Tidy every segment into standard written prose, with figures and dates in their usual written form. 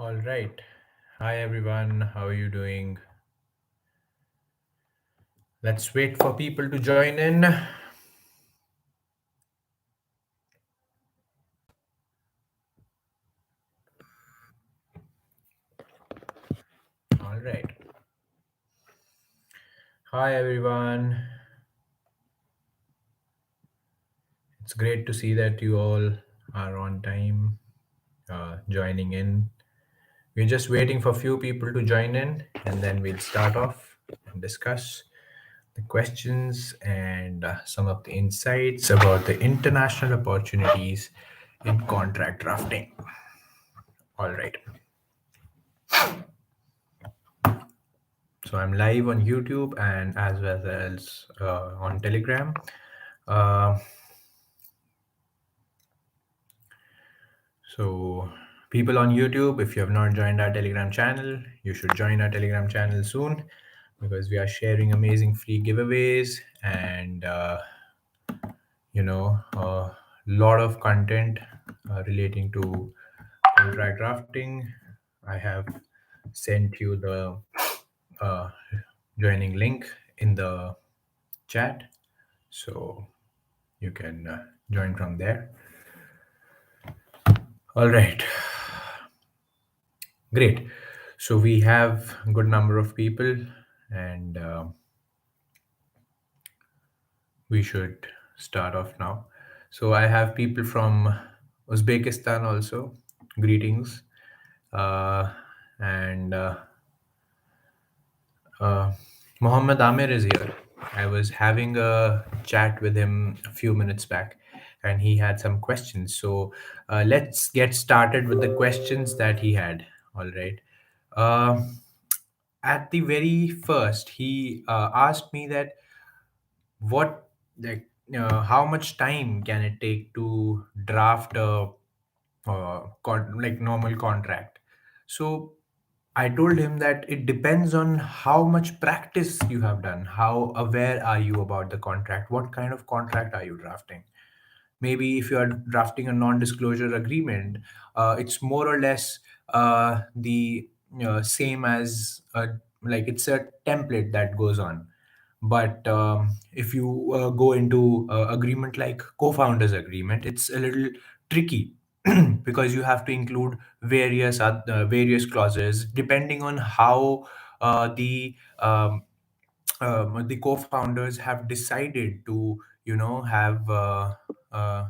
All right. Hi, everyone. How are you doing? Let's wait for people to join in. All right. Hi, everyone. It's great to see that you all are on time joining in. We're just waiting for a few people to join in, and then we'll start off and discuss the questions and some of the insights about the international opportunities in contract drafting. All right. So I'm live on YouTube and as well as on Telegram. Uh, so people on YouTube, if you have not joined our Telegram channel, you should join our Telegram channel soon because we are sharing amazing free giveaways and a lot of content relating to contract drafting. I have sent you the uh, joining link in the chat, so you can join from there. All right, great. So we have a good number of people, and we should start off now. So I have people from Uzbekistan also. Greetings, and Mohammed Amir is here. I was having a chat with him a few minutes back, and he had some questions. So let's get started with the questions that he had. All right. Uh, at the very first, he asked me that what like how much time can it take to draft a like normal contract. So I told him that it depends on how much practice you have done, how aware are you about the contract, what kind of contract are you drafting. Maybe if you are drafting a non-disclosure agreement, it's more or less the same as like it's a template that goes on. But if you go into agreement like co-founders agreement, it's a little tricky because you have to include various clauses depending on how the co-founders have decided to have uh,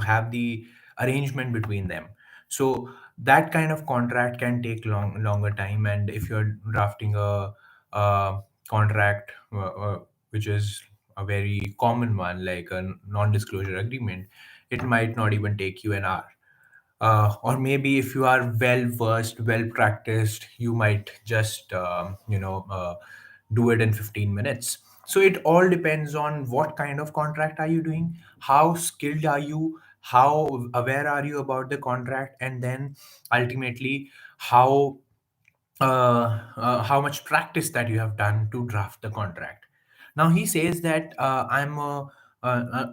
have the arrangement between them. So that kind of contract can take longer time, and if you're drafting a contract which is a very common one like a non-disclosure agreement, it might not even take you an hour. Or maybe if you are well versed, well practiced, you might just do it in 15 minutes. So it all depends on what kind of contract are you doing, how skilled are you, how aware are you about the contract, and then ultimately how how much practice that you have done to draft the contract. Now he says that I'm a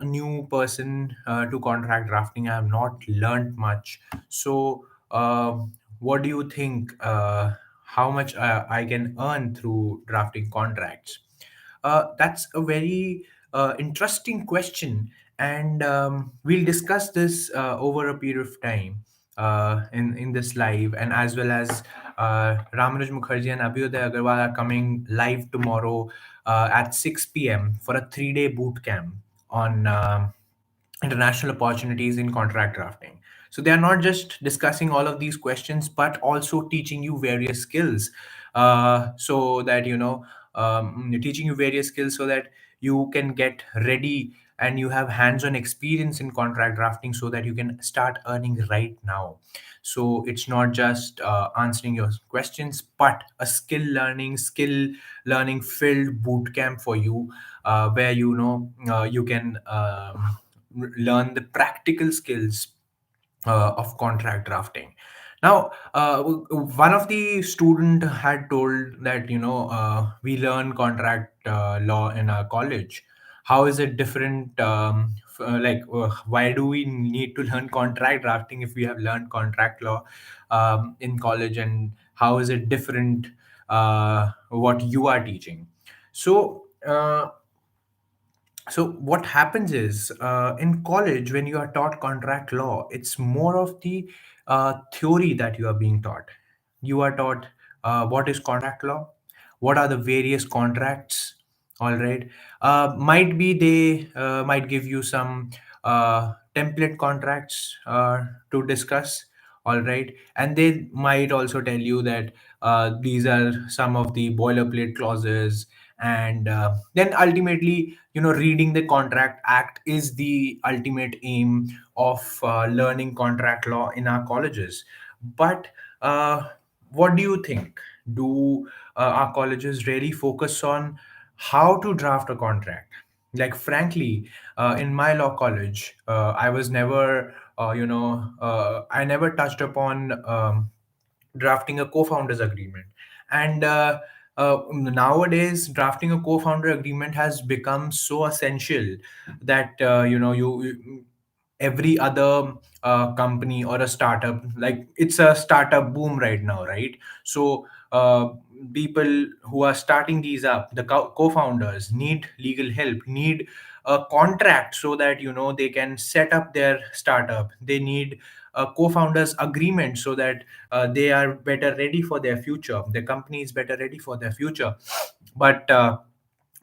new person to contract drafting. I have not learned much. So what do you think? How much I can earn through drafting contracts? That's a very interesting question, and we'll discuss this over a period of time in this live, and as well as Ramaraj Mukherjee and Abhyuday Agarwal are coming live tomorrow at 6 p.m. for a 3-day boot camp on international opportunities in contract drafting. So they are not just discussing all of these questions, but also teaching you various skills, so that teaching you various skills so that you can get ready and you have hands-on experience in contract drafting, so that you can start earning right now. So it's not just answering your questions, but a skill learning filled boot camp for you, where you can learn the practical skills of contract drafting. Now, one of the student had told that we learn contract law in our college. How is it different why do we need to learn contract drafting if we have learned contract law in college, and how is it different what you are teaching? So uh, so what happens is, in college, when you are taught contract law, it's more of the theory that you are being taught. You are taught what is contract law, what are the various contracts. All right. Might be they might give you some template contracts to discuss. All right, and they might also tell you that these are some of the boilerplate clauses, and then ultimately, reading the contract act is the ultimate aim of learning contract law in our colleges. But uh, what do you think? Do our colleges really focus on how to draft a contract? Like, frankly, in my law college, I was never I never touched upon drafting a co-founders agreement. And nowadays, drafting a co-founder agreement has become so essential that every other company or a startup, like, it's a startup boom right now, right? So people who are starting these up, the co-founders, need legal help, need a contract so that they can set up their startup. They need a co-founders agreement so that they are better ready for their future, the company is better ready for their future. But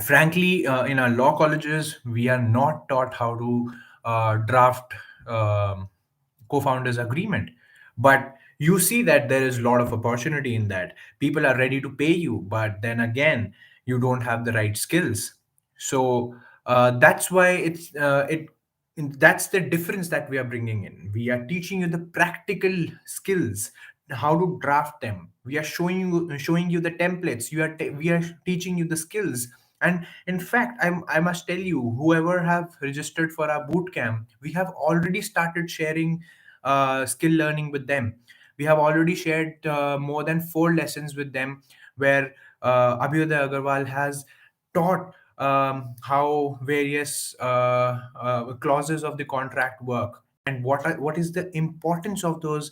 frankly, in our law colleges, we are not taught how to draft co-founders agreement. But you see that there is a lot of opportunity in that. People are ready to pay you, but then again, you don't have the right skills. So that's why it that's the difference that we are bringing in. We are teaching you the practical skills, how to draft them. We are showing you the templates. We are teaching you the skills. And in fact, I must tell you, whoever have registered for our boot camp, we have already started sharing skill learning with them. We have already shared more than 4 lessons with them, where Abhyuday Agarwal has taught how various clauses of the contract work, and what is the importance of those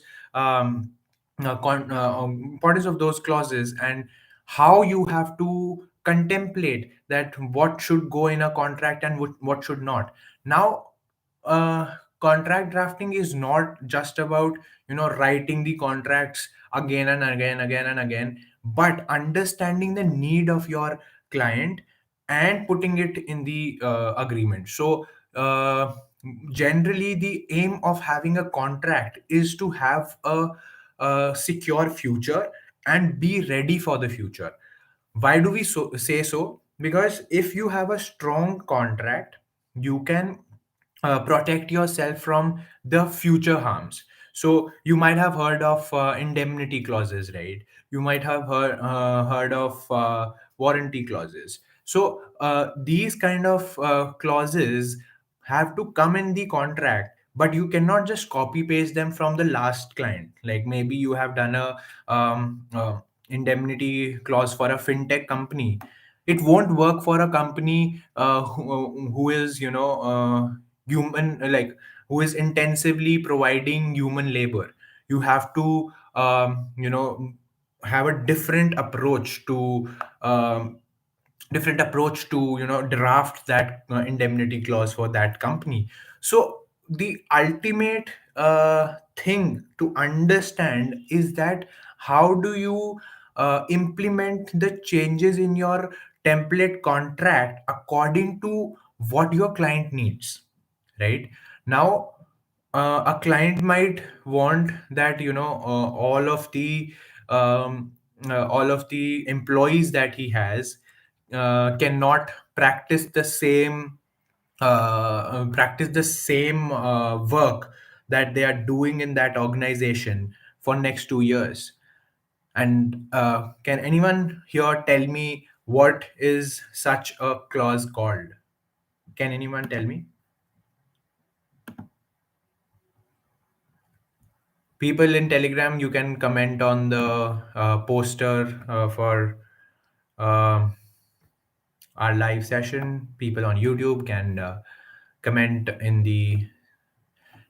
importance of those clauses, and how you have to contemplate that what should go in a contract and what should not. Now, contract drafting is not just about writing the contracts again and again and again, but understanding the need of your client and putting it in the agreement. So generally, the aim of having a contract is to have a secure future and be ready for the future. Why do we say so? Because if you have a strong contract, you can protect yourself from the future harms. So you might have heard of indemnity clauses, right? You might have heard of warranty clauses. So these kind of clauses have to come in the contract, but you cannot just copy paste them from the last client. Like, maybe you have done a indemnity clause for a fintech company. It won't work for a company who is human, like, who is intensively providing human labor. You have to have a different approach to draft that indemnity clause for that company. So the ultimate thing to understand is that how do you implement the changes in your template contract according to what your client needs, right? Now, a client might want that all of the employees that he has cannot practice the same work that they are doing in that organization for next 2 years. And can anyone here tell me what is such a clause called? Can anyone tell me? People in Telegram, you can comment on the poster for um our live session. People on YouTube can comment in the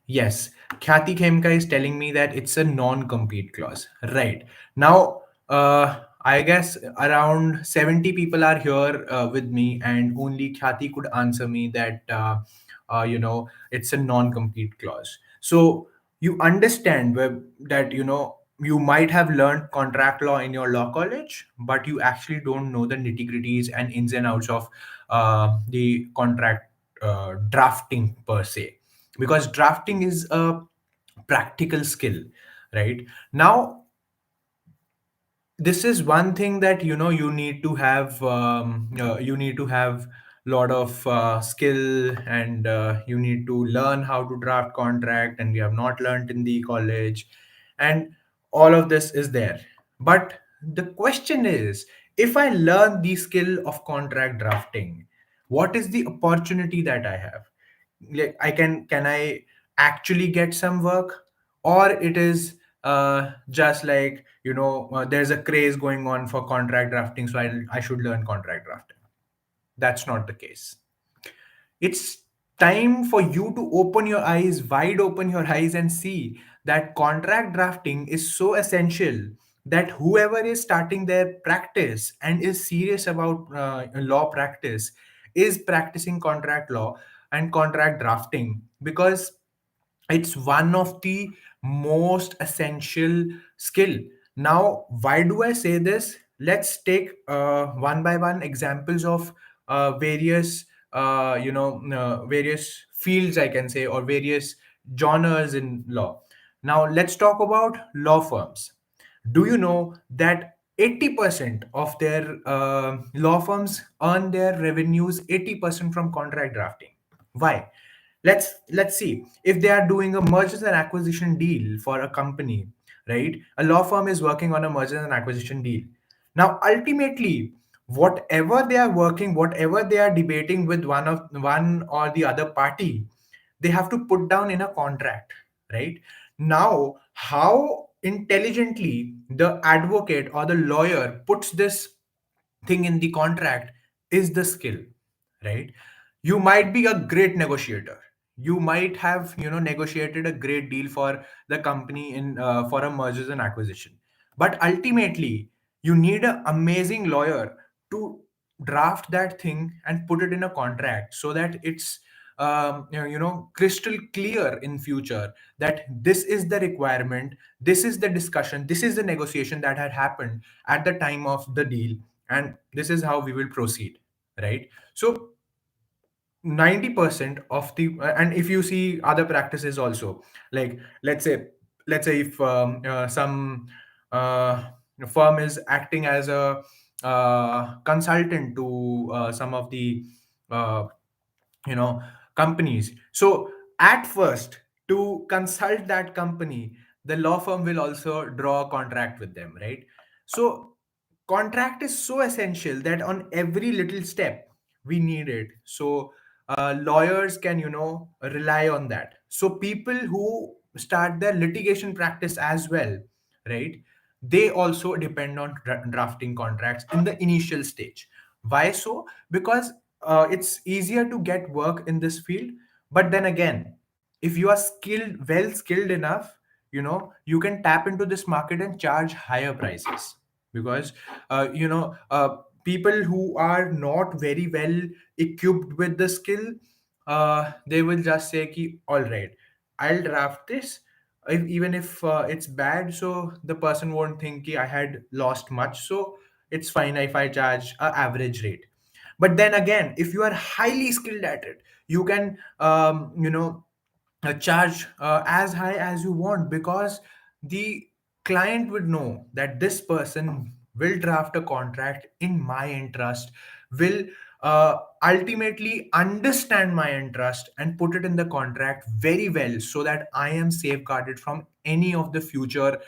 Yes, Khyati Khemka is telling me that it's a non-compete clause. Right. Now, I guess around 70 people are here with me, and only Khyati could answer me that, it's a non-compete clause. So you understand that, you might have learned contract law in your law college, but you actually don't know the nitty-gritties and ins and outs of the contract drafting per se, because drafting is a practical skill. Right now, this is one thing that you need to have, you need to have lot of skill, and you need to learn how to draft contract, and we have not learned in the college, and all of this is there. But the question is, if I learn the skill of contract drafting, what is the opportunity that I have? Like, can I actually get some work, or it is just like, there's a craze going on for contract drafting, so I should learn contract drafting. That's not the case. It's time for you to open your eyes, wide open your eyes, and see that contract drafting is so essential that whoever is starting their practice and is serious about law practice is practicing contract law and contract drafting, because it's one of the most essential skill. Now, why do I say this? Let's take one by one examples of various fields, I can say, or various genres in law. Now, let's talk about law firms. Do you know that 80% of their law firms earn their revenues 80% from contract drafting? Why? Let's see. If they are doing a mergers and acquisition deal for a company, right? A law firm is working on a mergers and acquisition deal. Now, ultimately, whatever they are working, whatever they are debating with one or the other party, they have to put down in a contract, right? Now, how intelligently the advocate or the lawyer puts this thing in the contract is the skill. Right? You might be a great negotiator. You might have negotiated a great deal for the company in for a mergers and acquisition, but ultimately you need an amazing lawyer to draft that thing and put it in a contract, so that it's crystal clear in future that this is the requirement, this is the discussion, this is the negotiation that had happened at the time of the deal, and this is how we will proceed. Right? So 90% of the and if you see other practices also, like, let's say if some uh, firm is acting as a consultant to some of the uh, you know companies. So at first, to consult that company, the law firm will also draw a contract with them, right? So contract is so essential that on every little step we need it. So lawyers can rely on that. So people who start their litigation practice as well, right, they also depend on drafting contracts in the initial stage. Why so? Because it's easier to get work in this field. But then again, if you are skilled enough, you can tap into this market and charge higher prices. Because people who are not very well equipped with the skill, they will just say ki, all right, I'll draft this, even if it's bad, so the person won't think ki I had lost much, so it's fine if I charge a average rate. But then again, if you are highly skilled at it, you can charge as high as you want, because the client would know that this person will draft a contract in my interest, will ultimately understand my interest and put it in the contract very well, so that I am safeguarded from any of the future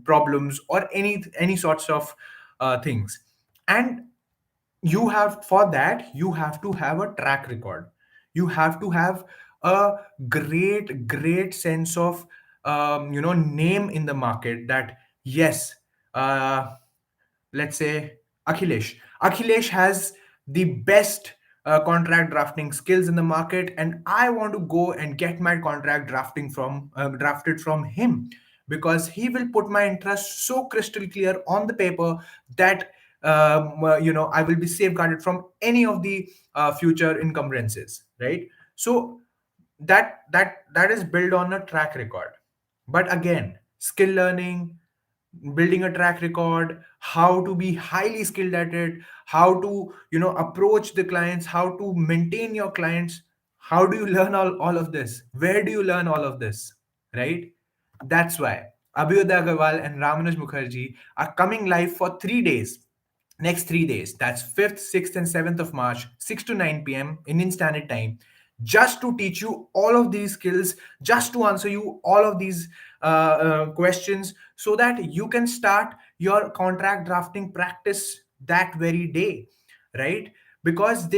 problems or any sorts of things. And for that you have to have a track record. You have to have a great sense of name in the market, that yes, let's say Akhilesh has the best contract drafting skills in the market, and I want to go and get my contract drafted from him, because he will put my interest so crystal clear on the paper that I will be safeguarded from any of the future encumbrances, right? So that is built on a track record. But again, skill learning, building a track record, how to be highly skilled at it, how to approach the clients, how to maintain your clients, how do you learn all of this, where do you learn all of this, right? That's why Abhyuday Agarwal and Ramanuj Mukherjee are coming live for 3 days, next 3 days, that's 5th, 6th and 7th of March, 6 to 9 p.m. Indian Standard Time, just to teach you all of these skills, just to answer you all of these questions, so that you can start your contract drafting practice that very day, right? Because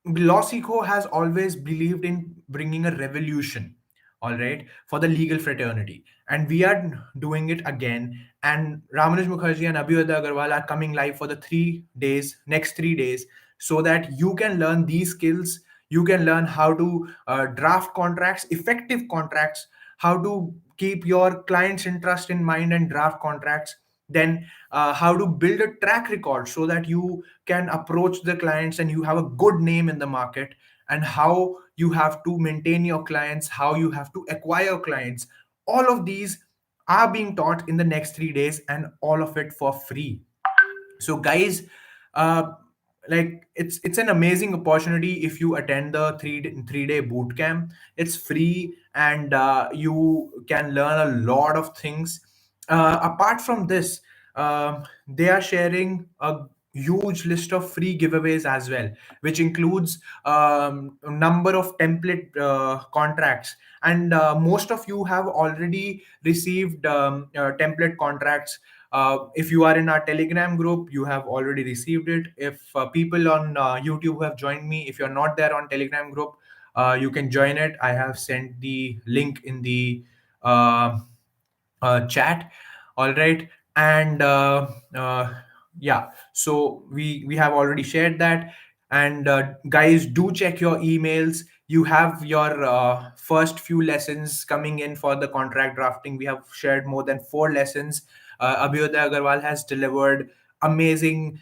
LawSikho has always believed in bringing a revolution, all right, for the legal fraternity, and we are doing it again. And Ramanuj Mukherjee and Abhyuday Agarwal are coming live for the 3 days, next 3 days, so that you can learn these skills. You can learn how to draft contracts, effective contracts, how to keep your client's interest in mind and draft contracts. Then how to build a track record so that you can approach the clients and you have a good name in the market, and how you have to maintain your clients, how you have to acquire clients. All of these are being taught in the next 3 days, and all of it for free. So guys, uh it's an amazing opportunity. If you attend the 3 day boot camp, it's free, and you can learn a lot of things. Apart from this, they are sharing a huge list of free giveaways as well, which includes a number of template contracts. And most of you have already received template contracts. If you are in our Telegram group, you have already received it. If people on YouTube have joined me, if you're not there on Telegram group, you can join it. I have sent the link in the uh, chat. All right. And yeah, so we have already shared that. And guys, do check your emails. You have your first few lessons coming in for the contract drafting. We have shared more than 4 lessons. Abhyuday Agarwal has delivered amazing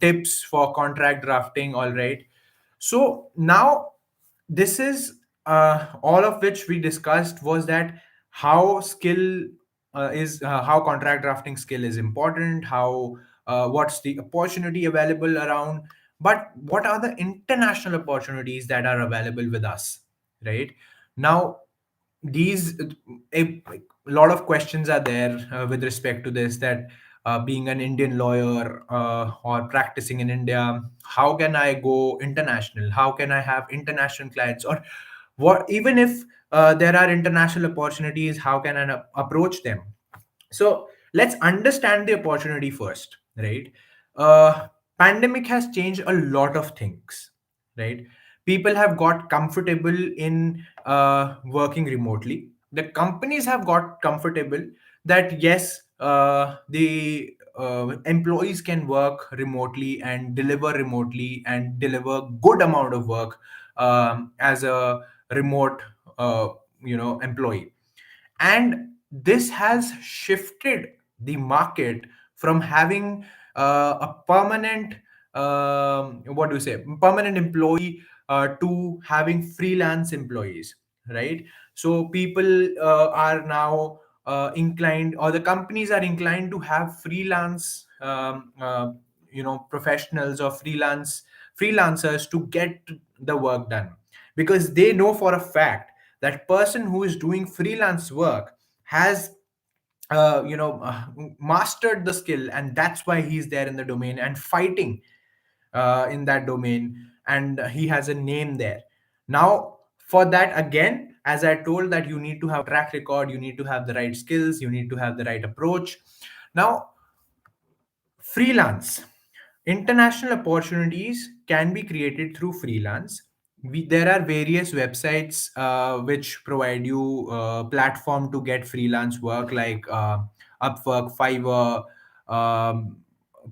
tips for contract drafting. All right. So now, this is all of which we discussed, was that how skill is how contract drafting skill is important, how what's the opportunity available around, but what are the international opportunities that are available with us, right? Now, these a lot of questions are there with respect to this, that being an Indian lawyer or practicing in India, how can I go international, how can I have international clients, or what, even if there are international opportunities, how can I approach them? So let's understand the opportunity first, right? Pandemic has changed a lot of things, right? People have got comfortable in working remotely. The companies have got comfortable that yes, the employees can work remotely and deliver remotely and deliver good amount of work as a remote uh, employee. And this has shifted the market from having a permanent what do you say permanent employee to having freelance employees, right? So people are now inclined, or the companies are inclined to have freelance professionals or freelancers to get the work done, because they know for a fact that person who is doing freelance work has mastered the skill, and that's why he's there in the domain and fighting in that domain, and he has a name there. Now, for that, again, as I told, that you need to have track record, you need to have the right skills, you need to have the right approach. Now, freelance, international opportunities can be created through freelance. There are various websites which provide you platform to get freelance work, like Upwork, Fiverr, um,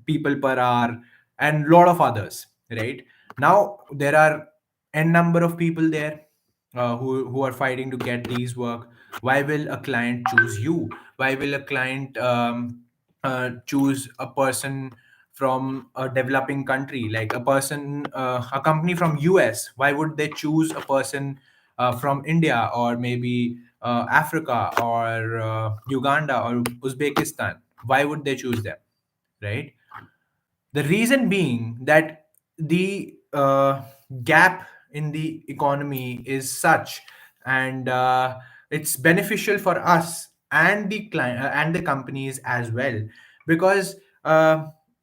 People Per Hour, and lot of others, right? Now there are n number of people there who are fighting to get these work. Why will a client choose you? Why will a client choose a person from a developing country, like a company from US? Why would they choose a person from India, or maybe Africa, or Uganda, or Uzbekistan? Why would they choose them, right? The reason being that the gap in the economy is such, and it's beneficial for us and the client and the companies as well, because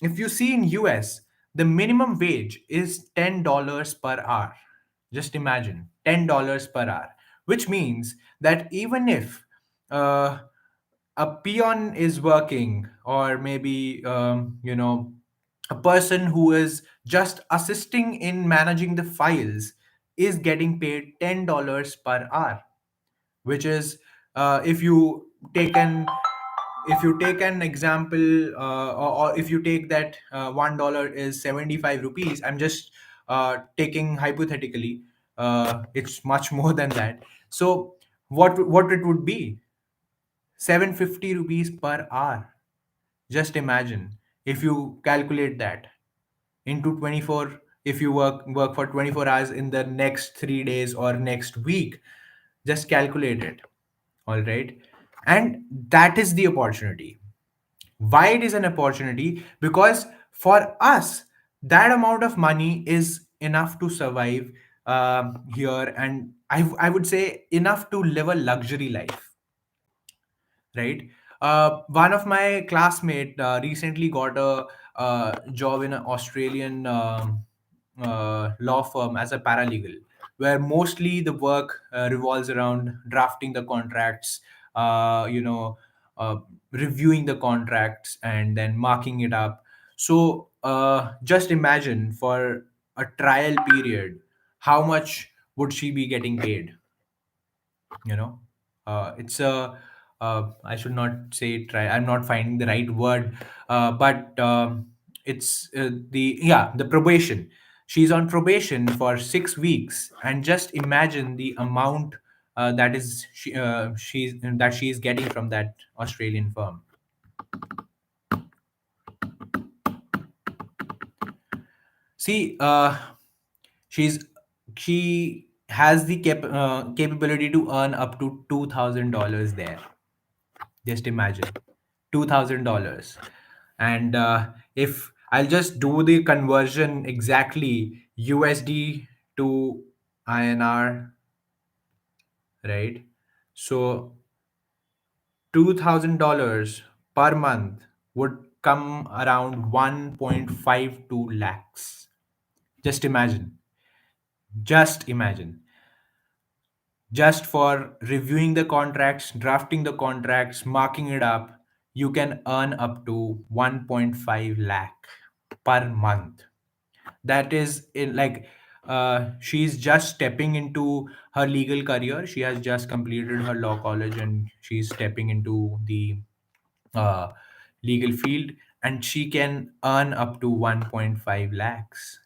if you see in US, the minimum wage is $10 per hour. Just imagine, $10 per hour, which means that even if uh, a peon is working, or maybe a person who is just assisting in managing the files, is getting paid $10 per hour, which is, if you take an example, or if you take that $1 is 75 rupees. I'm just taking hypothetically, it's much more than that. So what it would be, 750 rupees per hour. Just imagine, if you calculate that into 24, if you work for 24 hours in the next 3 days or next week, just calculate it. All right. And that is the opportunity. Why it is an opportunity? Because for us, that amount of money is enough to survive here, and I would say enough to live a luxury life, right? One of my classmate recently got a job in an Australian law firm as a paralegal, where mostly the work revolves around drafting the contracts, uh, you know, uh, reviewing the contracts, and then marking it up. So just imagine, for a trial period, how much would she be getting paid? you know it's a I should not say try, I'm not finding the right word, but it's the probation. She's on probation for 6 weeks, and just imagine the amount that she's getting from that Australian firm. See, she's she has the capability to earn up to $2,000 there. Just imagine, $2,000. And if I'll just do the conversion exactly, USD to INR, right? So $2,000 per month would come around 1.52 lakhs. Just imagine, just imagine. Just for reviewing the contracts, drafting the contracts, marking it up, you can earn up to 1.5 lakh per month. That is in, like, she's just stepping into her legal career. She has just completed her law college, and she's stepping into the uh, legal field, and she can earn up to 1.5 lakhs.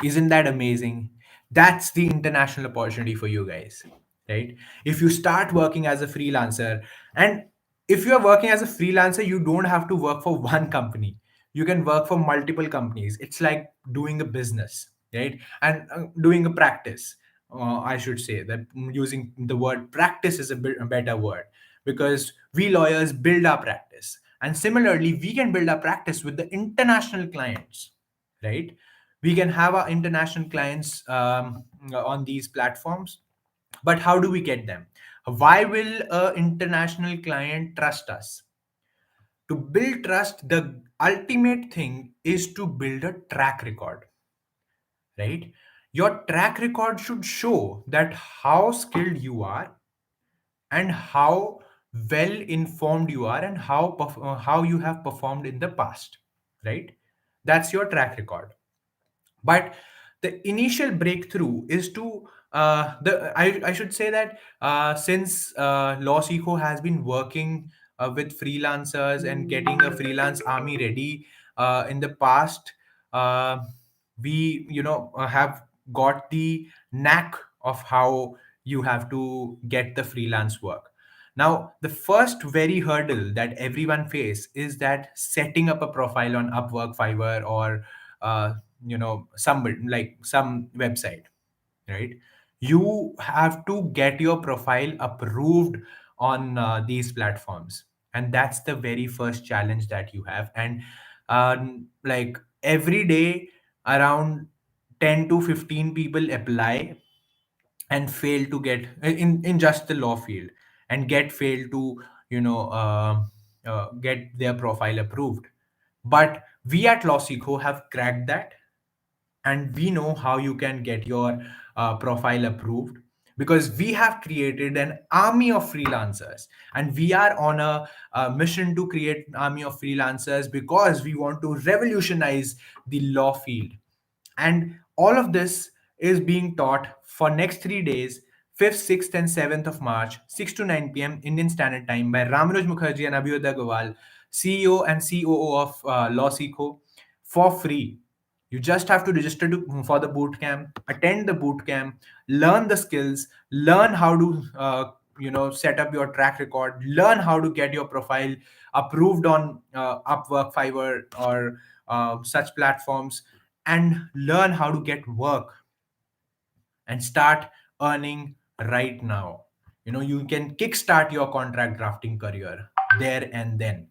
Isn't that amazing? That's the international opportunity for you guys, right? If you start working as a freelancer, and if you are working as a freelancer, you don't have to work for one company. You can work for multiple companies. It's like doing a business, right? And doing a practice. I should say that, using the word practice is a better word, because we lawyers build our practice. And similarly, we can build our practice with the international clients, right? We can have our international clients on these platforms. But how do we get them? Why will a international client trust us? To build trust, the ultimate thing is to build a track record, right? Your track record should show that how skilled you are, and how well informed you are, and how you have performed in the past, right? That's your track record. But the initial breakthrough is to I should say that, since LawSikho has been working with freelancers and getting a freelance army ready in the past, uh, We have got the knack of how you have to get the freelance work. Now the first very hurdle that everyone face is that setting up a profile on Upwork, Fiverr, or some like some website, right? You have to get your profile approved on these platforms, and that's the very first challenge that you have. And like every day, around 10 to 15 people apply and fail to get in just the law field, and get failed to get their profile approved. But we at LawSikho have cracked that, and we know how you can get your profile approved, because we have created an army of freelancers, and we are on a mission to create an army of freelancers because we want to revolutionize the law field. And all of this is being taught for next 3 days, 5th, 6th, and 7th of March, 6 to 9 p.m. Indian Standard Time, by Ramanoj Mukherjee and Abhyuday Gowal, CEO and COO of LawSikho, for free. You just have to register for the boot camp, attend the boot camp, learn the skills, learn how to set up your track record, learn how to get your profile approved on Upwork, Fiverr, or such platforms, and learn how to get work and start earning right now. You can kickstart your contract drafting career there and then.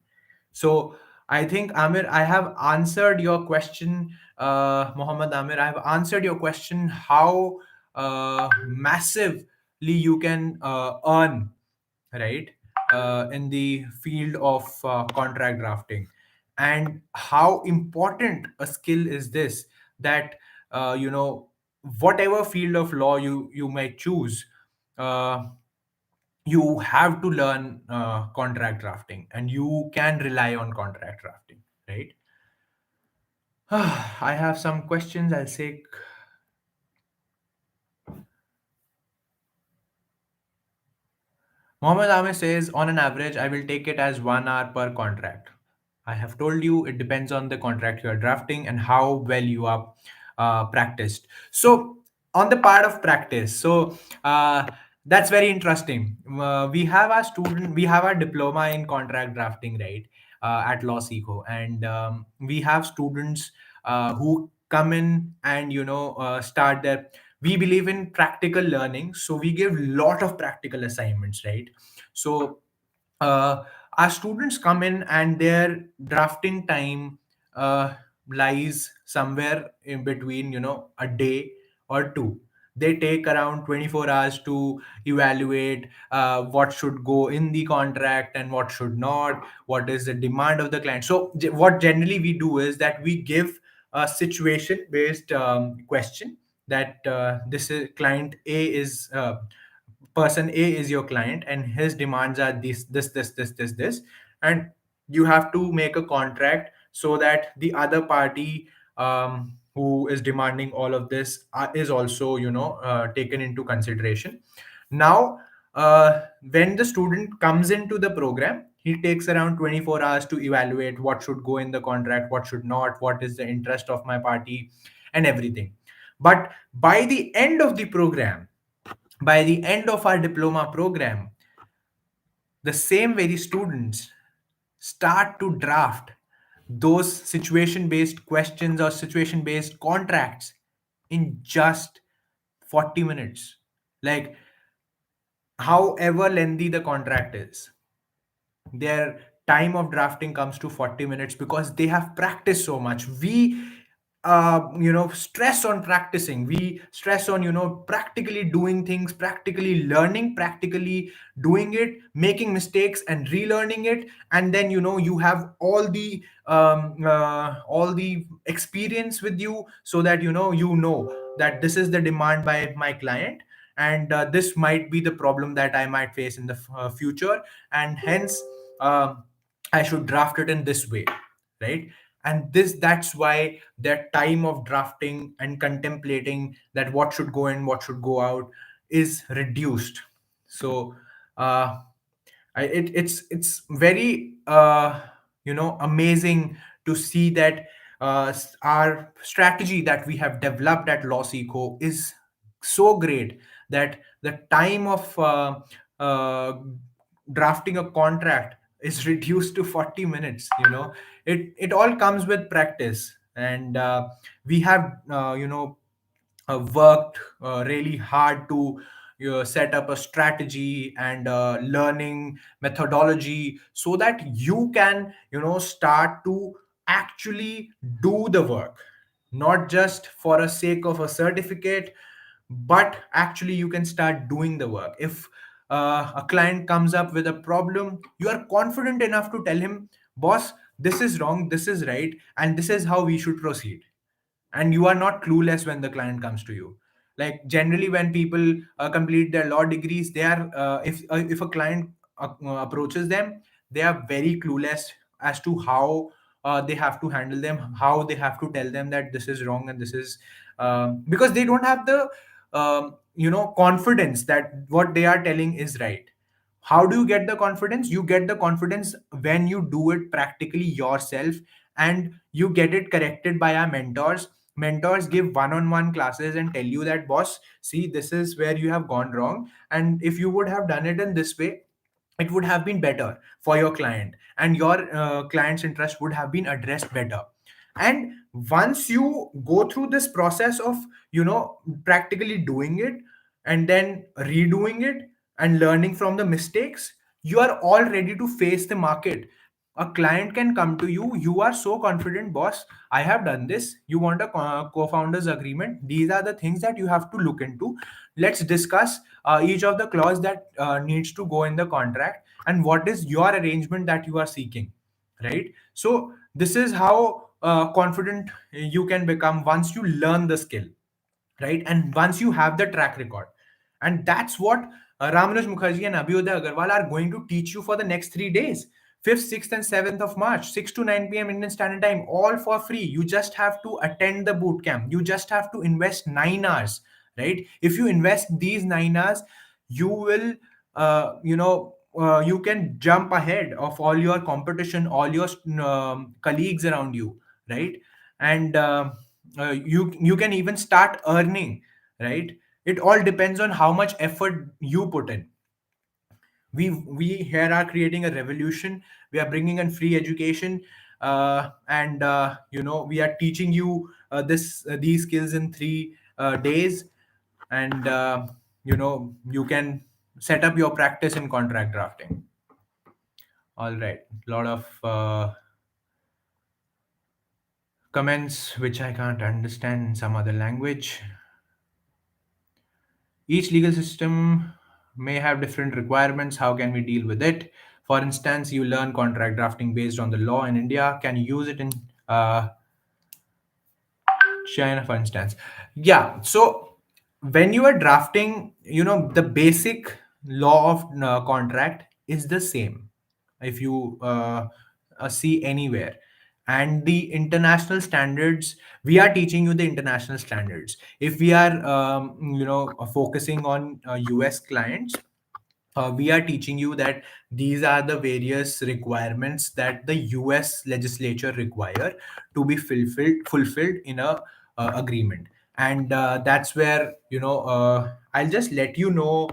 So I think, Amir, I have answered your question. Mohammed Amir, I have answered your question, how massively you can earn, right, in the field of contract drafting, and how important a skill is this, that whatever field of law you might choose, uh, you have to learn contract drafting, and you can rely on contract drafting, right? I have some questions. I'll say, Mohammed Amir says, on an average, I will take it as 1 hour per contract. I have told you it depends on the contract you are drafting and how well you are practiced. So, on the part of practice, so that's very interesting. We have our diploma in contract drafting, right, at LawSikho, and we have students who come in and start their. We believe in practical learning, so we give lot of practical assignments, right? So uh, our students come in and their drafting time uh, lies somewhere in between, a day or two. They take around 24 hours to evaluate what should go in the contract and what should not, what is the demand of the client. So what generally we do is that we give a situation based question, that this is client A is person A is your client, and his demands are this, and you have to make a contract so that the other party who is demanding all of this is also taken into consideration. Now, when the student comes into the program, he takes around 24 hours to evaluate what should go in the contract, what should not, what is the interest of my party, and everything. But by the end of the program, by the end of our diploma program, the same very students start to draft those situation based questions or situation based contracts in just 40 minutes. Like, however lengthy the contract is, their time of drafting comes to 40 minutes because they have practiced so much. We stress on practicing, we stress on practically doing things, practically learning, practically doing it, making mistakes and relearning it, and then you have all the experience with you, so that you know that this is the demand by my client, and this might be the problem that I might face in the future, and hence I should draft it in this way, right? And that's why that time of drafting and contemplating that what should go in, what should go out, is reduced. So it's very amazing to see that our strategy that we have developed at LawSikho is so great that the time of drafting a contract is reduced to 40 minutes. It all comes with practice, and we have worked really hard to set up a strategy and learning methodology so that you can start to actually do the work, not just for a sake of a certificate, but actually you can start doing the work. If a client comes up with a problem, you are confident enough to tell him, boss, this is wrong, this is right, and this is how we should proceed. And you are not clueless when the client comes to you. Like generally when people complete their law degrees, they are if a client approaches them, they are very clueless as to how they have to handle them, how they have to tell them that this is wrong and this is because they don't have the confidence that what they are telling is right. How do you get the confidence? You get the confidence when you do it practically yourself, and you get it corrected by our mentors. Mentors give one-on-one classes and tell you that, boss, see, this is where you have gone wrong, and if you would have done it in this way, it would have been better for your client, and your client's interest would have been addressed better. And once you go through this process of practically doing it and then redoing it and learning from the mistakes, you are all ready to face the market. A client can come to you, you are so confident, boss, I have done this, you want a co-founders agreement, these are the things that you have to look into. Let's discuss each of the clause that needs to go in the contract, and what is your arrangement that you are seeking, right? So this is how confident you can become once you learn the skill, right? And once you have the track record. And that's what Ramanuj Mukherjee and Abhyuday Agarwal are going to teach you for the next 3 days: 5th, 6th, and 7th of March, 6 to 9 p.m. Indian Standard Time, all for free. You just have to attend the boot camp. You just have to invest 9 hours, right? If you invest these 9 hours, you will, you can jump ahead of all your competition, all your colleagues around you, right? And you can even start earning, right? It all depends on how much effort you put in. We here are creating a revolution. We are bringing in free education, and we are teaching you this these skills in 3 days. And you can set up your practice in contract drafting. All right, lot of comments which I can't understand in some other language. Each legal system may have different requirements. How can we deal with it? For instance, you learn contract drafting based on the law in India. Can you use it in China, for instance? Yeah. So when you are drafting, the basic law of contract is the same. If you see anywhere, and the international standards, we are teaching you the international standards. If we are focusing on US clients, we are teaching you that these are the various requirements that the US legislature require to be fulfilled in a agreement. And that's where I'll just let you know,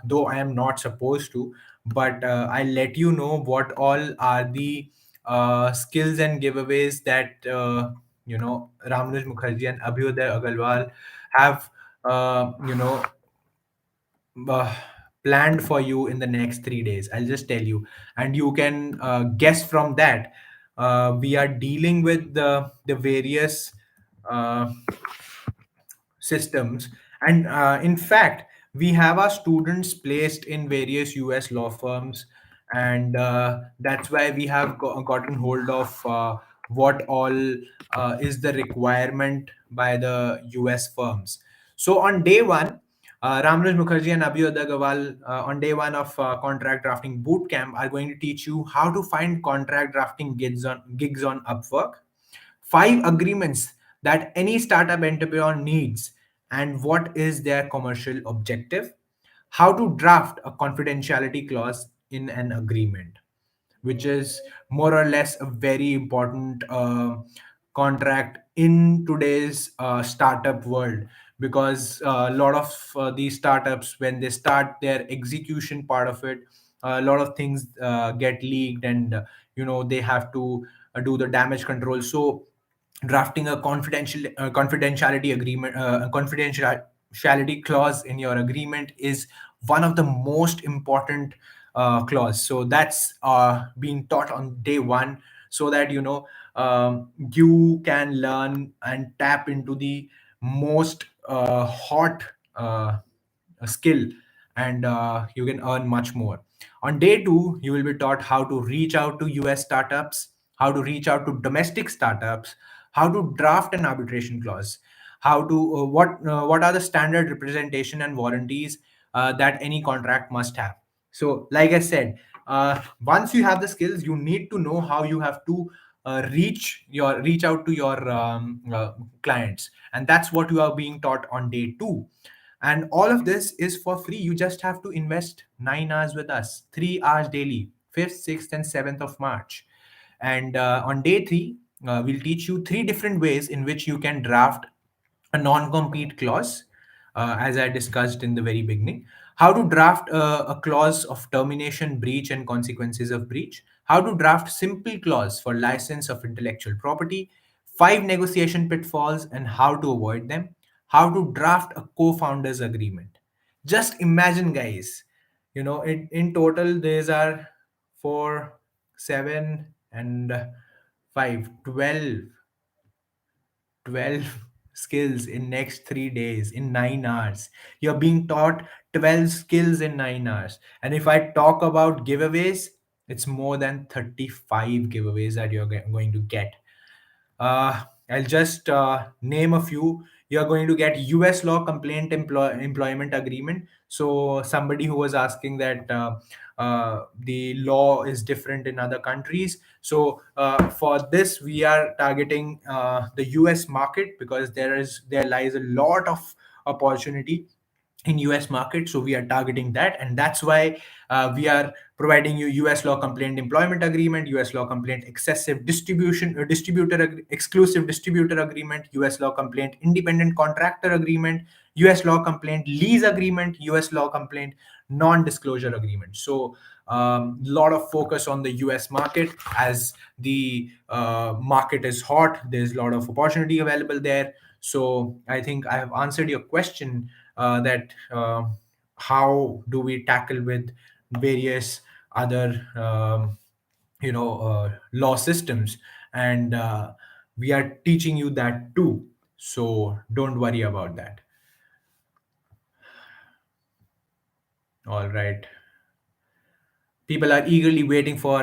though I am not supposed to, but I'll let you know what all are the skills and giveaways that Ramanuj Mukherjee and Abhyuday Agarwal have uh, planned for you in the next 3 days. I'll just tell you, and you can guess from that. We are dealing with the various uh, systems, and in fact, we have our students placed in various US law firms, and that's why we have gotten hold of what all is the requirement by the US firms. So on day one, Ramraj Mukherjee and Abhyuday Agarwal on day one of contract drafting boot camp are going to teach you how to find contract drafting gigs on Upwork, 5 agreements that any startup entrepreneur needs, and what is their commercial objective, how to draft a confidentiality clause in an agreement, which is more or less a very important contract in today's startup world, because a lot of these startups, when they start their execution part of it, a lot of things get leaked, and they have to do the damage control. So drafting a confidentiality agreement, confidentiality clause in your agreement is one of the most important clause. So that's being taught on day one, so that you can learn and tap into the most hot skill, and you can earn much more. On day two, you will be taught how to reach out to US startups, how to reach out to domestic startups, how to draft an arbitration clause, how to what are the standard representation and warranties that any contract must have. So, like I said, once you have the skills, you need to know how you have to reach out to your clients, and that's what you are being taught on day two. And all of this is for free. You just have to invest 9 hours with us, 3 hours daily, 5th, 6th, and 7th of March. And on day three, we'll teach you three different ways in which you can draft a non-compete clause, as I discussed in the very beginning, how to draft a clause of termination, breach, and consequences of breach, how to draft simple clause for license of intellectual property, five negotiation pitfalls and how to avoid them, how to draft a co-founders agreement. Just imagine, guys, in total, these are 4, 7, and 5, 12 skills in next 3 days in 9 hours. You're being taught 12 skills in 9 hours. And if I talk about giveaways, it's more than 35 giveaways that you're going to get. I'll just name a few. You're going to get US law complaint employment agreement. So somebody who was asking that the law is different in other countries. So for this, we are targeting the US market, because there lies a lot of opportunity in US market. So we are targeting that, and that's why we are providing you US law complaint employment agreement, US law complaint excessive distribution exclusive distributor agreement, US law complaint independent contractor agreement, US law complaint lease agreement, US law complaint non-disclosure agreement. So lot of focus on the US market, as the market is hot. There's a lot of opportunity available there. So I think I have answered your question, that how do we tackle with various other law systems, and we are teaching you that too. So don't worry about that. All right. People are eagerly waiting for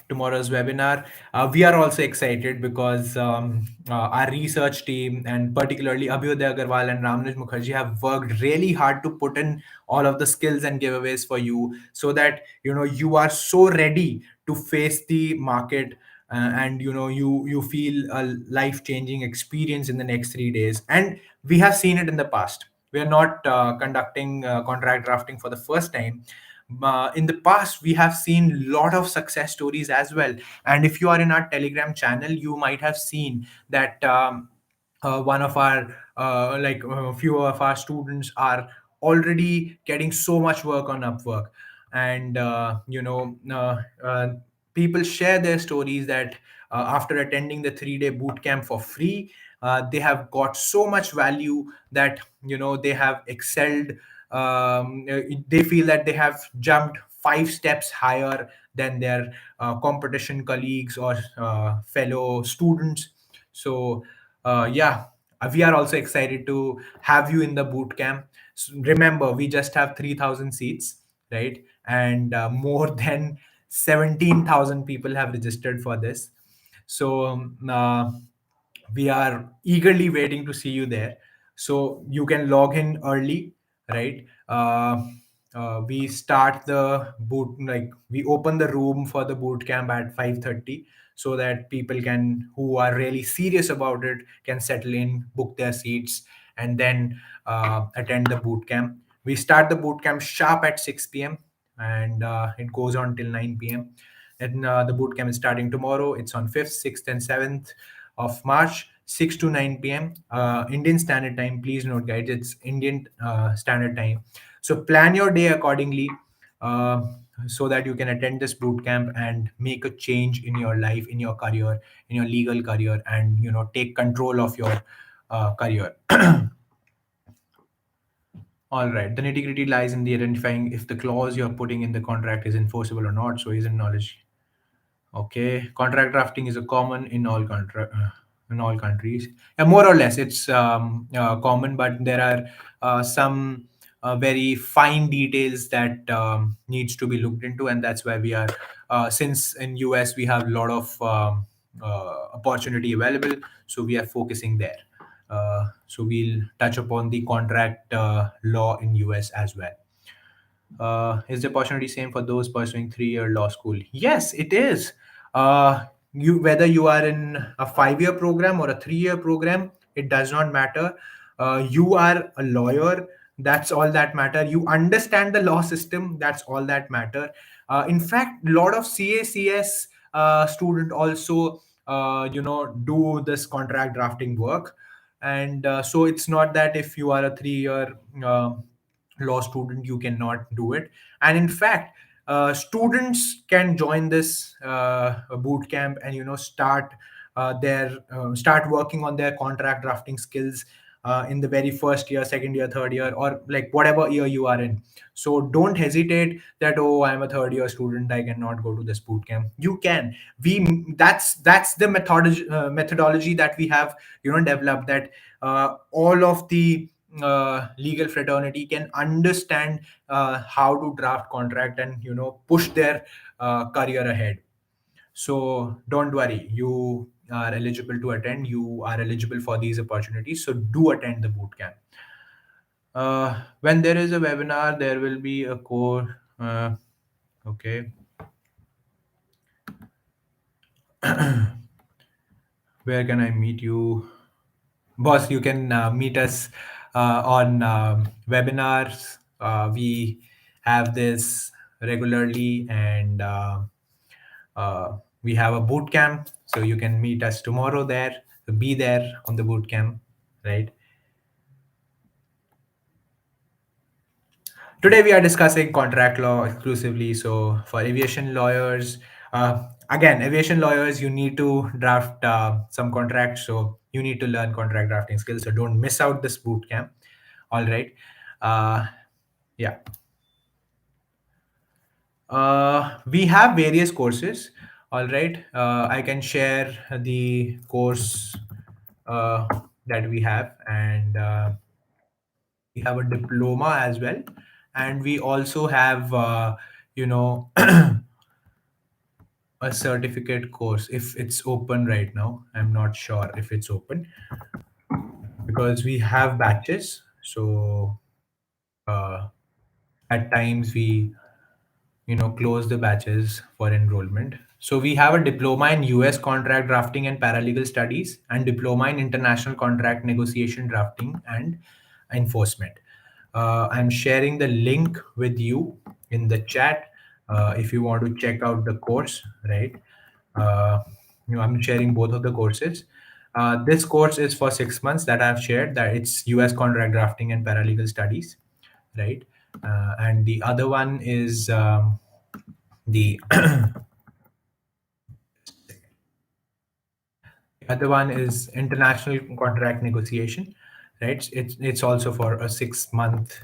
tomorrow's webinar. We are also excited because our research team, and particularly Abhyuday Agarwal and Ramnuj Mukherjee, have worked really hard to put in all of the skills and giveaways for you, so that you are so ready to face the market, and you feel a life changing experience in the next 3 days. And we have seen it in the past. We are not conducting contract drafting for the first time. In the past, we have seen lot of success stories as well. And if you are in our Telegram channel, you might have seen that one of our few of our students are already getting so much work on Upwork. And people share their stories that after attending the 3-day boot camp for free, they have got so much value that they have excelled. They feel that they have jumped 5 steps higher than their competition colleagues or fellow students. So yeah, we are also excited to have you in the boot camp. Remember, we just have 3,000 seats, right? And more than 17,000 people have registered for this. So we are eagerly waiting to see you there. So you can log in early, right? We start the boot, like we open the room for the boot camp at 5:30, so that people can, who are really serious about it, can settle in, book their seats, and then attend the boot camp. We start the boot camp sharp at 6 p.m., and it goes on till 9 p.m. And the boot camp is starting tomorrow. It's on 5th, 6th, and 7th of March, 6 to 9 p.m. Indian Standard Time. Please note, guys, it's Indian Standard Time. So plan your day accordingly, uh, so that you can attend this boot camp and make a change in your life, in your career, in your legal career, and take control of your career. All right. The nitty gritty lies in the identifying if the clause you're putting in the contract is enforceable or not. So, isn't knowledge. Okay, contract drafting is a common in all countries. Yeah, more or less, it's common, but there are some very fine details that needs to be looked into, and that's why we are. Since in US we have a lot of opportunity available, so we are focusing there. So we'll touch upon the contract law in US as well. Is the opportunity same for those pursuing 3-year law school? Yes, it is. You whether you are in a 5-year program or a 3-year program, it does not matter. You are a lawyer. That's all that matter. You understand the law system. That's all that matter. In fact, a lot of CACS student also do this contract drafting work, and so it's not that if you are a 3-year law student you cannot do it. And in fact, students can join this boot camp and start working on their contract drafting skills in the very first year, second year, third year, or like whatever year you are in. So don't hesitate that, oh, I'm a third year student, I cannot go to this boot camp. You can. That's the methodology that we have developed, that all of the legal fraternity can understand how to draft contract and push their career ahead. So don't worry, you are eligible to attend, you are eligible for these opportunities, so do attend the boot camp. When there is a webinar there will be a core. Okay, where can I meet you? Boss, you can meet us on webinars. We have this regularly, and we have a boot camp. So you can meet us tomorrow there. So be there on the boot camp, right? Today we are discussing contract law exclusively. So for aviation lawyers, again, aviation lawyers, you need to draft some contracts. So you need to learn contract drafting skills. So don't miss out this boot camp. All right. Uh, yeah. We have various courses. All right. I can share the course uh, that we have, and we have a diploma as well, and we also have you know a certificate course if it's open right now. I'm not sure if it's open because we have batches. So uh, at times we close the batches for enrollment. So we have a diploma in US contract drafting and paralegal studies, and diploma in international contract negotiation drafting and enforcement. I'm sharing the link with you in the chat if you want to check out the course, right? uh, I'm sharing both of the courses. This course is for 6 months that I've shared, that it's US contract drafting and paralegal studies, right? And the other one is the other one is international contract negotiation, right? It's also for a 6 month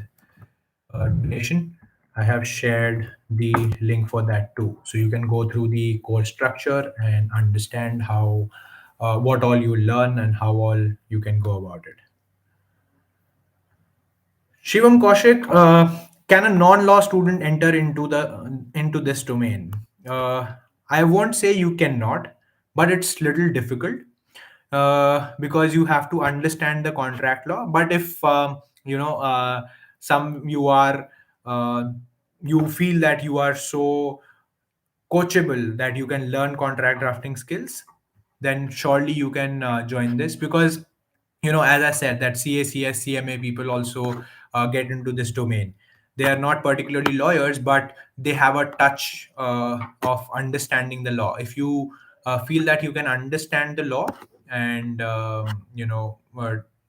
duration. I have shared the link for that too, so you can go through the course structure and understand how what all you learn and how all you can go about it. Shivam Kaushik, can a non-law student enter into this domain? I won't say you cannot, but it's little difficult because you have to understand the contract law. But if some you are uh, you feel that you are so coachable that you can learn contract drafting skills, then surely you can join this, because as I said, that CACS CMA people also get into this domain. They are not particularly lawyers, but they have a touch of understanding the law. If you feel that you can understand the law, and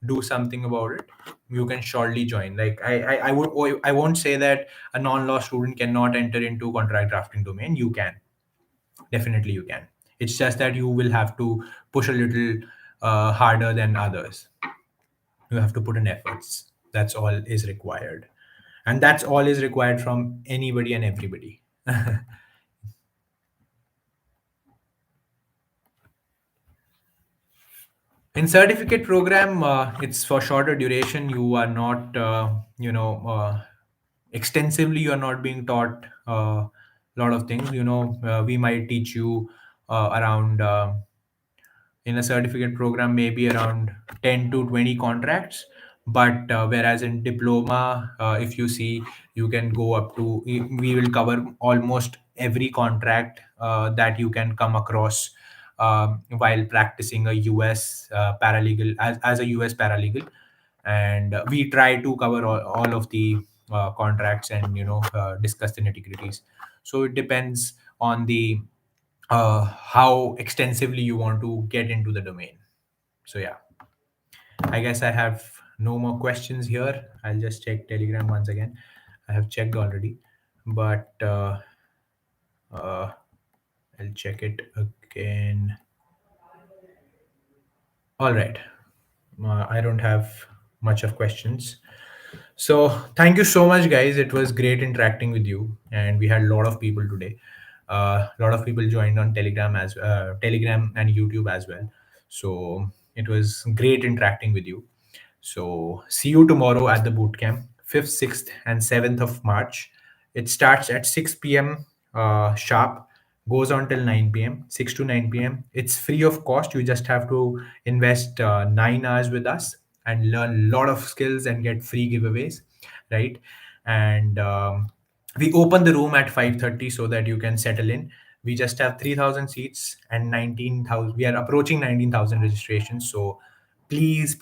do something about it, you can surely join. Like I won't say that a non-law student cannot enter into contract drafting domain. You can, definitely you can. It's just that you will have to push a little harder than others. You have to put in efforts. That's all is required, and that's all is required from anybody and everybody. In certificate program, it's for shorter duration. You are not extensively, you are not being taught a lot of things. We might teach you around in a certificate program maybe around 10 to 20 contracts, but whereas in diploma, if you see, you can go up to, we will cover almost every contract that you can come across while practicing a US paralegal, as a US paralegal. And we try to cover all of the contracts, and discuss the nitty gritties. So it depends on the how extensively you want to get into the domain. So yeah, I guess I have no more questions here. I'll just check Telegram once again. I have checked already, but uh, I'll check it again. All right. I don't have much of questions. So thank you so much, guys. It was great interacting with you, and we had a lot of people today. A lot of people joined on Telegram and YouTube as well. So it was great interacting with you. So see you tomorrow at the boot camp, 5th, 6th, and 7th of March. It starts at 6 p.m. Sharp, goes on till 9 p.m., 6 to 9 p.m. It's free of cost. You just have to invest 9 hours with us and learn a lot of skills and get free giveaways, right? And we open the room at 5:30 so that you can settle in. We just have 3,000 seats and 19,000. We are approaching 19,000 registrations. So please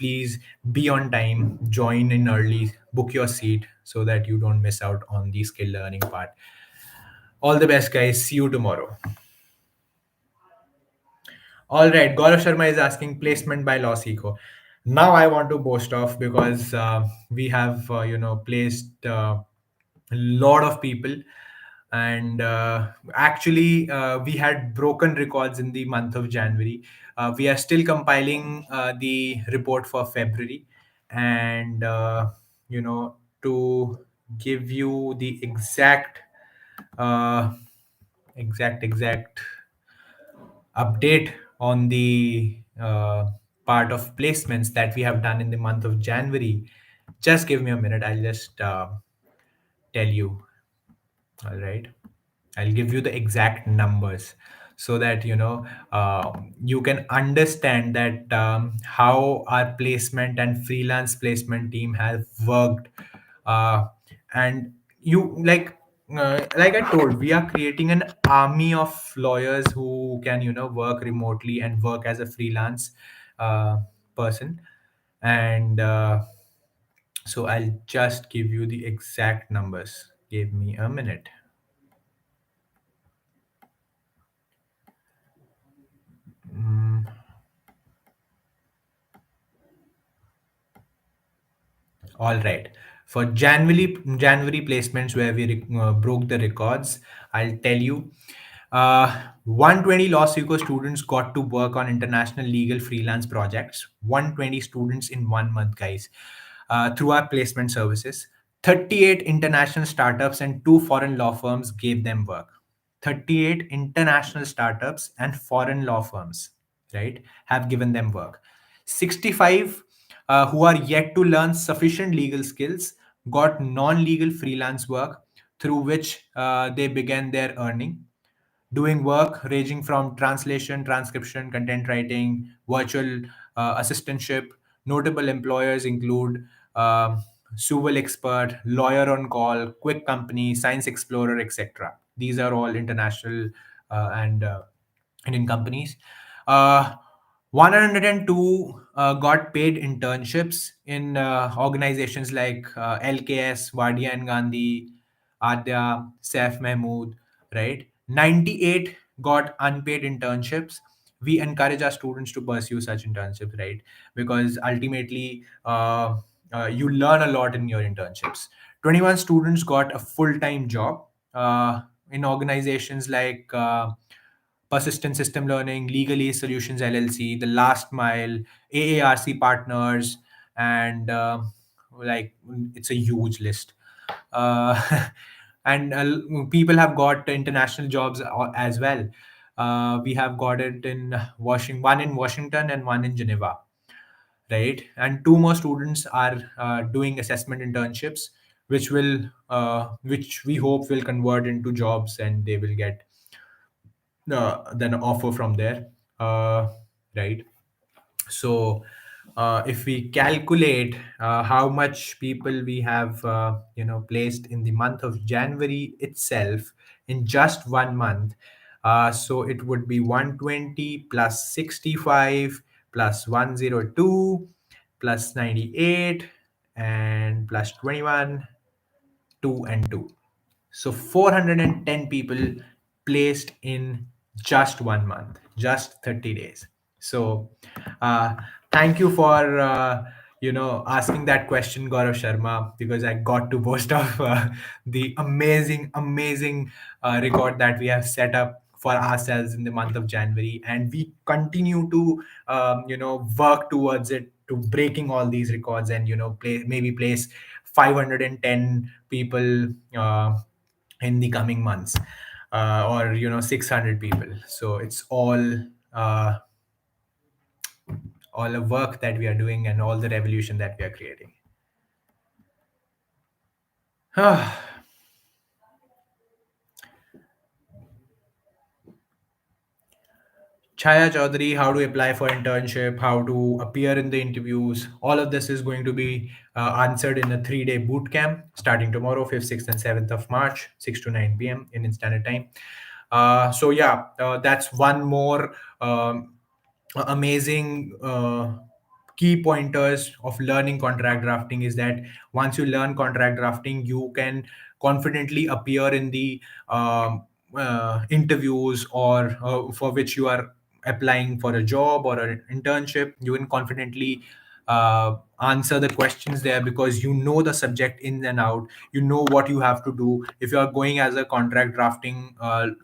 be on time, join in early, book your seat so that you don't miss out on the skill learning part. All the best, guys. See you tomorrow. All right, Gaurav Sharma is asking placement by LawSikho. Now I want to boast off because we have placed a lot of people, and actually we had broken records in the month of January. We are still compiling the report for February, and to give you the uh, exact update on the part of placements that we have done in the month of January. Just give me a minute. I'll just tell you. All right. I'll give you the exact numbers so that you can understand that how our placement and freelance placement team has worked. Uh, and you like I told, we are creating an army of lawyers who can work remotely and work as a freelance uh, person. And so I'll just give you the exact numbers. Give me a minute. Mm. All right. For January placements where we broke the records, I'll tell you. 120 LawSikho students got to work on international legal freelance projects. 120 students in 1 month, guys, through our placement services. 38 international startups and two foreign law firms gave them work. 38 international startups and foreign law firms, right, have given them work. 65 who are yet to learn sufficient legal skills got non legal freelance work through which they began their earning, doing work ranging from translation, transcription, content writing, virtual assistantship. Notable employers include Suval Expert, Lawyer on Call, Quick Company, Science Explorer, etc. These are all international and Indian companies. Uh, 102 got paid internships in organizations like LKS, Wadia and Gandhi, Adya, Saif Mahmood, right? 98 got unpaid internships we encourage our students to pursue such internships, right? Because ultimately, you learn a lot in your internships. 21 students got a full-time job in organizations like Persistent System Learning, Legally Solutions LLC, The Last Mile, AARC Partners, and like it's a huge list. And people have got international jobs as well. We have got it in Washington, one in Washington and one in Geneva, right? And two more students are doing assessment internships, which we hope will convert into jobs, and they will get then offer from there, uh, right? So if we calculate how much people we have placed in the month of January itself, in just 1 month, so it would be 120 plus 65 plus 102 plus 98 and plus 21, 2 and 2. So 410 people placed in just 1 month, just 30 days. So uh, thank you for asking that question, Gaurav Sharma, because I got to boast of the amazing record that we have set up for ourselves in the month of January, and we continue to work towards it, to breaking all these records, and maybe place 510 people in the coming months, or 600 people. So it's uh, all the work that we are doing and all the revolution that we are creating. Chaya Chaudhary, how to apply for internship, how to appear in the interviews. All of this is going to be answered in a 3-day boot camp starting tomorrow, 5th, 6th, and 7th of March, 6 to 9 p.m. in Standard Time. So yeah, that's one more amazing key pointers of learning contract drafting, is that once you learn contract drafting, you can confidently appear in the interviews, or for which you are applying for a job or an internship. You can confidently answer the questions there, because you know the subject in and out. You know what you have to do if you are going as a contract drafting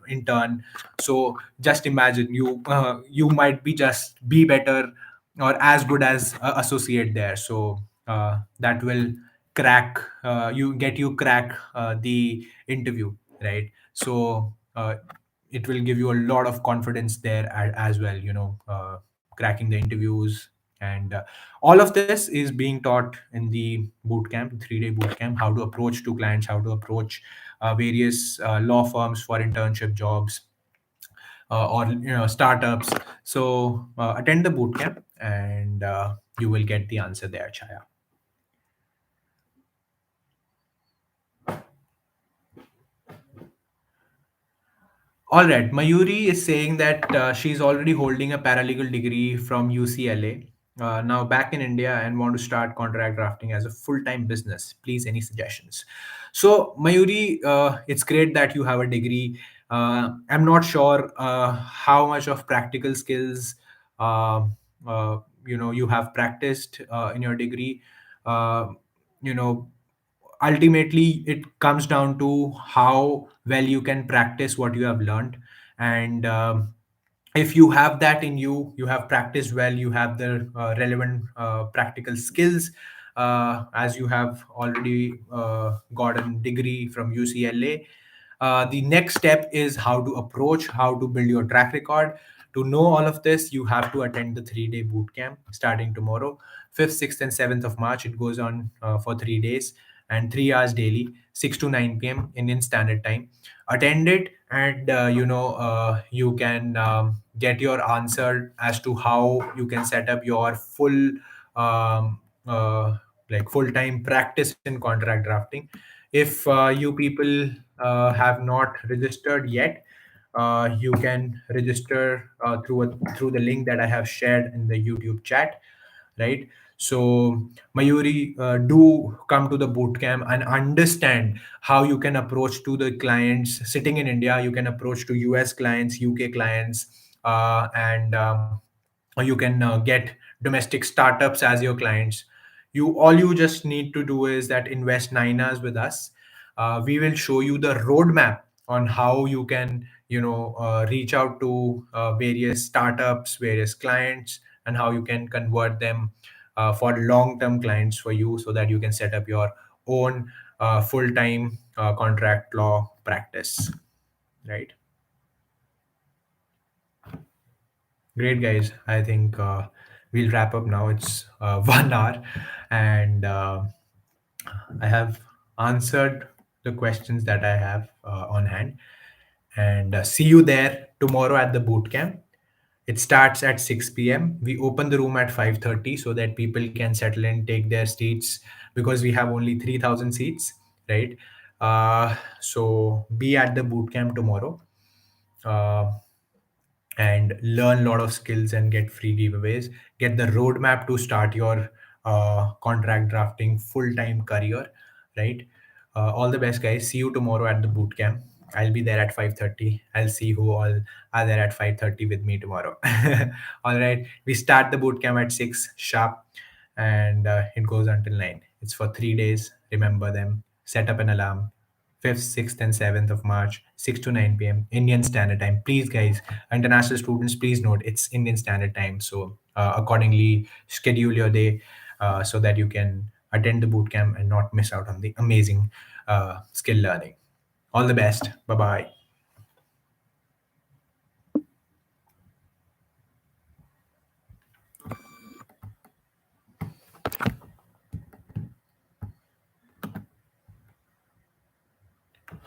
intern. So just imagine, you might be just be better or as good as associate there. So that will crack the interview, right? So it will give you a lot of confidence there as well, cracking the interviews. And all of this is being taught in the boot camp, 3-day boot camp: how to approach to clients, how to approach various law firms for internship jobs, or startups. So attend the boot camp, and you will get the answer there, Chaya. All right. Mayuri is saying that she's already holding a paralegal degree from UCLA, now back in India, and want to start contract drafting as a full-time business. Please, any suggestions? So, Mayuri, it's great that you have a degree. I'm not sure how much of practical skills uh, you have practiced in your degree. Uh, you know, Ultimately it comes down to how well you can practice what you have learned. And if you have that in you, you have practiced well, you have the relevant practical skills, as you have already got a degree from UCLA. The next step is how to approach, how to build your track record. To know all of this, you have to attend the 3-day boot camp starting tomorrow, 5th, 6th, and 7th of March. It goes on for 3 days and 3 hours daily, 6 to 9 p.m. Indian Standard Time. Attend it, and you can get your answer as to how you can set up your um, uh, full-time practice in contract drafting. If you people have not registered yet, you can register through the link that I have shared in the YouTube chat, right? So Mayuri, do come to the boot camp and understand how you can approach to the clients sitting in India. You can approach to US clients, UK clients, and or you can get domestic startups as your clients. You all you just need to do is that invest 9 hours with us. We will show you the roadmap on how you can reach out to various startups, various clients, and how you can convert them for long term clients for you, so that you can set up your own full time contract law practice, right? Great, guys. I think we'll wrap up now. It's 1 hour, and I have answered the questions that I have on hand. And see you there tomorrow at the boot camp. It starts at 6 p.m. We open the room at 5:30 so that people can settle in, take their seats, because we have only 3,000 seats, right? So be at the boot camp tomorrow. Uh, and learn a lot of skills and get free giveaways. Get the roadmap to start your contract drafting full-time career, right? All the best, guys. See you tomorrow at the boot camp. I'll be there at 5:30. I'll see who all are there at 5:30 with me tomorrow. All right. We start the boot camp at 6 sharp, and it goes until 9. It's for 3 days. Remember them. Set up an alarm. 5th, 6th, and 7th of March, 6 to 9 p.m. Indian Standard Time. Please, guys, international students, please note it's Indian Standard Time. So, accordingly, schedule your day so that you can attend the bootcamp and not miss out on the amazing skill learning. All the best. Bye bye.